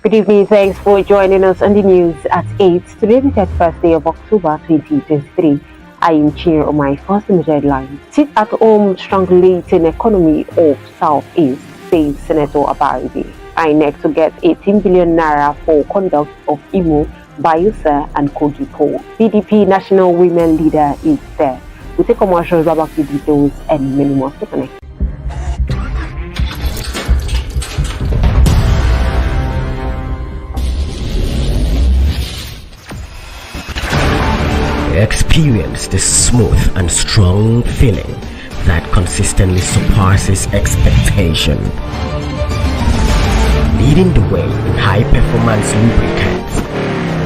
Good evening, thanks for joining us on the news at 8. Today, the 31st day of October 2023. I am Chair on my first major headline. Sit at home strangulating economy of Southeast, says Senator Abaribe. INEC to get 18 billion naira for conduct of Imo, Bayelsa and Kogi poll. PDP national women leader is there. We take commercials, back to details and many more. Stay connected. Experience the smooth and strong feeling that consistently surpasses expectation. Leading the way in high-performance lubricants,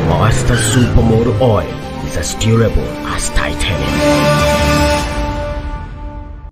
Master Supermoto Oil is as durable as titanium.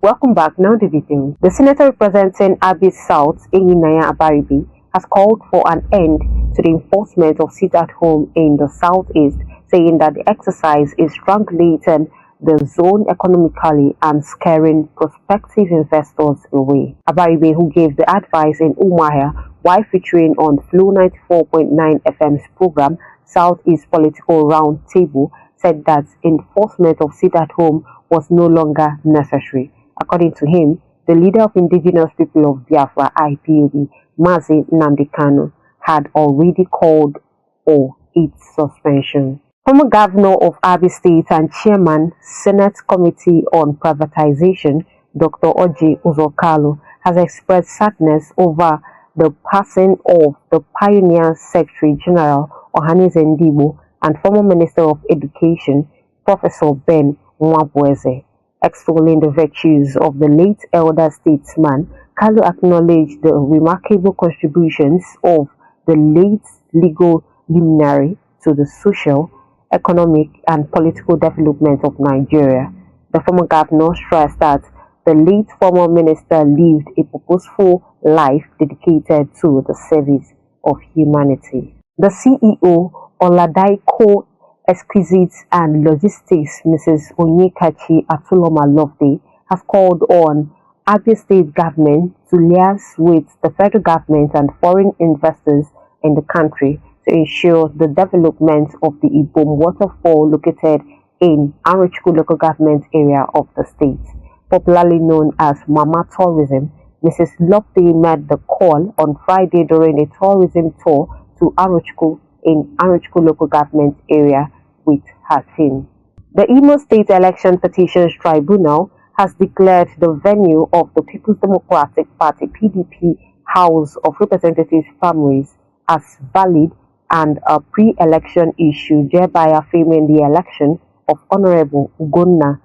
Welcome back. Now the details. The senator representing Abia South, Enyinaya Abaribe, has called for an end to the enforcement of sit-at-home in the southeast, saying that the exercise is strangulating the zone economically and scaring prospective investors away. Abaribe, who gave the advice in Umuahia while featuring on Flow 94.9 FM's program Southeast Political Roundtable, said that enforcement of sit-at-home was no longer necessary. According to him, the leader of Indigenous People of Biafra, IPOB, Mazi Nnamdi Kanu, had already called for its suspension. Former Governor of Abia State and Chairman, Senate Committee on Privatization, Dr. Oji Uzokalo, has expressed sadness over the passing of the pioneer Secretary General Ohanaeze Ndigbo and former Minister of Education, Professor Ben Nwabueze. Extolling the virtues of the late elder statesman, Kalu acknowledged the remarkable contributions of the late legal luminary to the social, economic and political development of Nigeria. The former governor stressed that the late former minister lived a purposeful life dedicated to the service of humanity. The CEO, Oladaiko Exquisites and Logistics, Mrs. Onyekachi Atuloma Loveday, has called on Abia State government to liaise with the federal government and foreign investors in the country to ensure the development of the Ibom waterfall located in Arochukwu local government area of the state. Popularly known as Mama Tourism, Mrs. Loveday made the call on Friday during a tourism tour to Arochukwu in Arochukwu local government area with her team. The Imo State Election Petitions Tribunal has declared the venue of the People's Democratic Party (PDP) House of Representatives primaries as valid and a pre-election issue, thereby affirming the election of Honorable Ugonna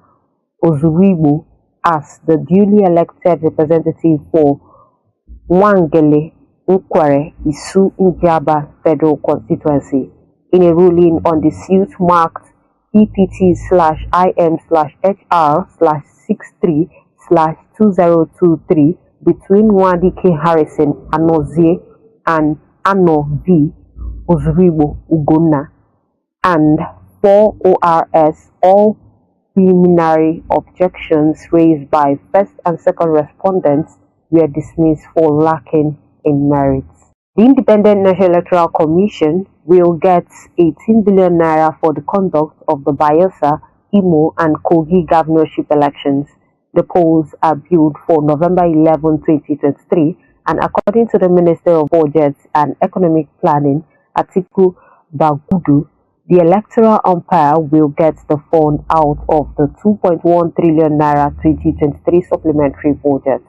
Ozuribu as the duly elected representative for Nwangele Nkwere Isu Njaba Federal Constituency. In a ruling on the suit marked EPT/IM/HR/63/2023 between Nwadike Harrison Anozie and Ano V. Ozuribo Ugonna and 4 ORS, all preliminary objections raised by first and second respondents were dismissed for lacking in merit. The Independent National Electoral Commission will get 18 billion naira for the conduct of the Bayelsa, Imo and Kogi governorship elections. The polls are billed for November 11, 2023, and according to the Minister of Budget and Economic Planning, Atiku Bagudu, the electoral umpire will get the fund out of the 2.1 trillion naira 2023 supplementary budget.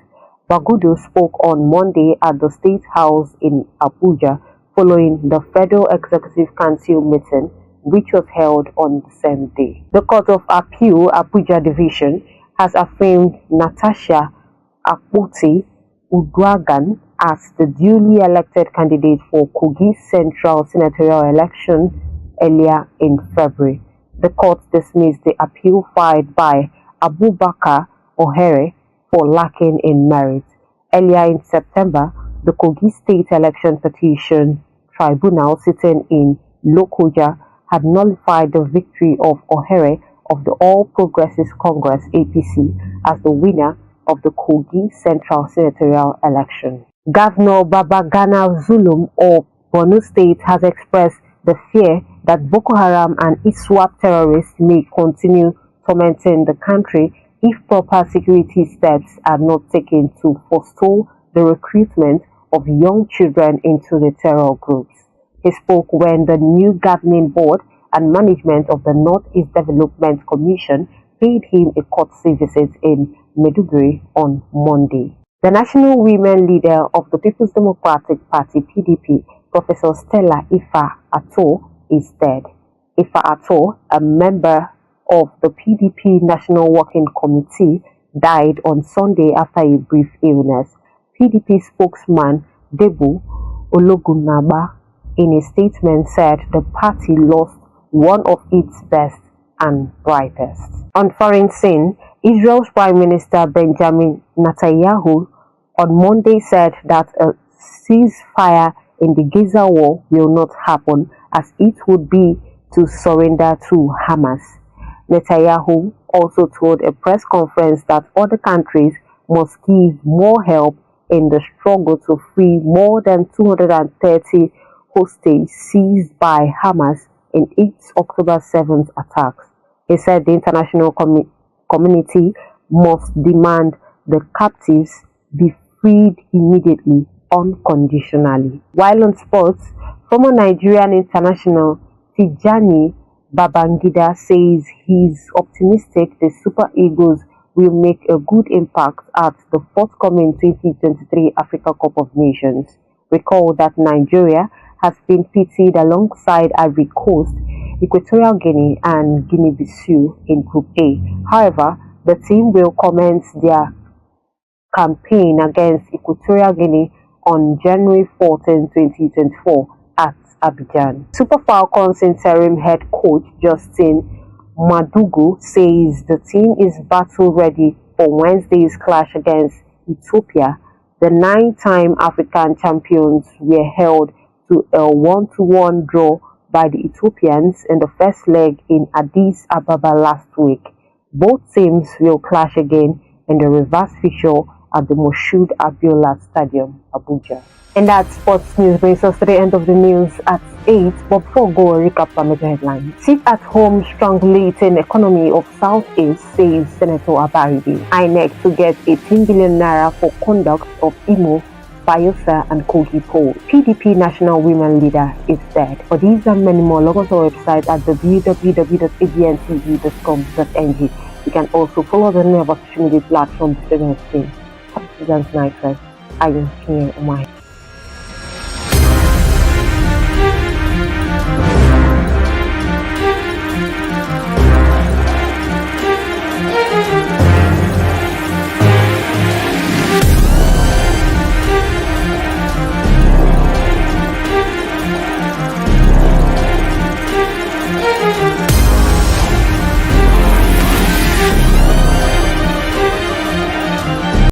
Bagudu spoke on Monday at the State House in Abuja following the Federal Executive Council meeting, which was held on the same day. The Court of Appeal Abuja Division has affirmed Natasha Akpoti Uduagan as the duly elected candidate for Kogi Central Senatorial election earlier in February. The court dismissed the appeal filed by Abubakar Ohere for lacking in merit. Earlier in September, the Kogi State Election Petition Tribunal sitting in Lokoja had nullified the victory of Ohere of the All Progressives Congress (APC) as the winner of the Kogi Central Senatorial election. Governor Babagana Zulum of Borno State has expressed the fear that Boko Haram and ISWAP terrorists may continue tormenting the country if proper security steps are not taken to forestall the recruitment of young children into the terror groups. He spoke when the new governing board and management of the Northeast Development Commission paid him a courtesy visit in Maiduguri on Monday. The national women leader of the People's Democratic Party (PDP), Professor Stella Ifa Ato, is dead. Ifa Ato, a member of the PDP National Working Committee, died on Sunday after a brief illness. PDP spokesman Debu Ologunagba, in a statement, said the party lost one of its best and brightest. On foreign scene, Israel's Prime Minister Benjamin Netanyahu on Monday said that a ceasefire in the Gaza war will not happen, as it would be to surrender to Hamas. Netanyahu also told a press conference that other countries must give more help in the struggle to free more than 230 hostages seized by Hamas in its October 7th attacks. He said the international community must demand the captives be freed immediately, unconditionally. While on sports, former Nigerian international Tijani Babangida says he's optimistic the Super Eagles will make a good impact at the forthcoming 2023 Africa Cup of Nations. Recall that Nigeria has been pitted alongside Ivory Coast, Equatorial Guinea and Guinea-Bissau in Group A. However, the team will commence their campaign against Equatorial Guinea on January 14, 2024 at Abidjan. Super Falcons interim head coach Justin Madugu says the team is battle ready for Wednesday's clash against Ethiopia. The 9-time African champions were held to a 1-1 draw by the Ethiopians in the first leg in Addis Ababa last week. Both teams will clash again in the reverse fixture at the Moshood Abiola Stadium, Abuja. And that sports news brings us to the end of the news at 8. But before we go, a recap of major headlines. Sit-at-home strangulating economy of Southeast, says Senator Abaribi. INEC to get 18 billion naira for conduct of Imo, Bayelsa and Kogi poll. PDP national women leader is dead. For these and many more, log on to our website at www.abntv.com.ng. You can also follow the name of our social media platforms. Have a nice night, guys. I am here on my